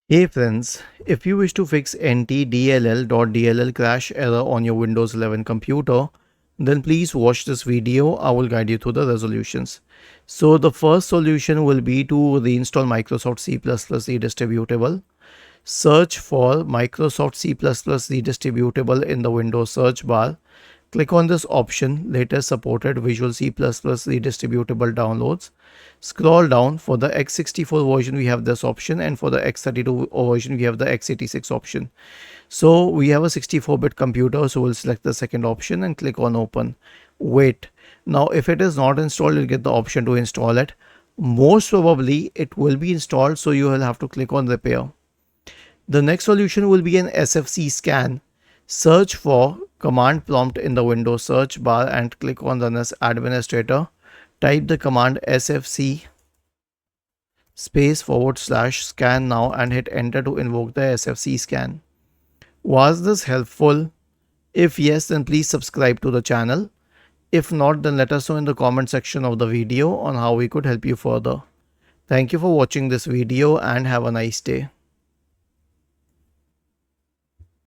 Hey friends, if you wish to fix Ntdll crash error on your Windows 11 computer, then please watch this video. I will guide you through the resolutions. So the first solution will be to reinstall Microsoft C++ redistributable. Search for Microsoft C++ redistributable in the Windows search bar. Click on this option, latest supported Visual C++ redistributable downloads. Scroll down. For the x64 version we have this option, and for the x32 version we have the x86 option. So we have a 64-bit computer, so we'll select the second option and click on open. Wait. Now if it is not installed, you'll get the option to install it. Most probably it will be installed, so you will have to click on repair. The next solution will be an SFC scan. Search for command prompt in the Windows search bar and click on run as administrator. Type the command sfc /scan now and hit enter to invoke the SFC scan. Was this helpful? If yes, then please subscribe to the channel. If not, then let us know in the comment section of the video on how we could help you further. Thank you for watching this video and have a nice day.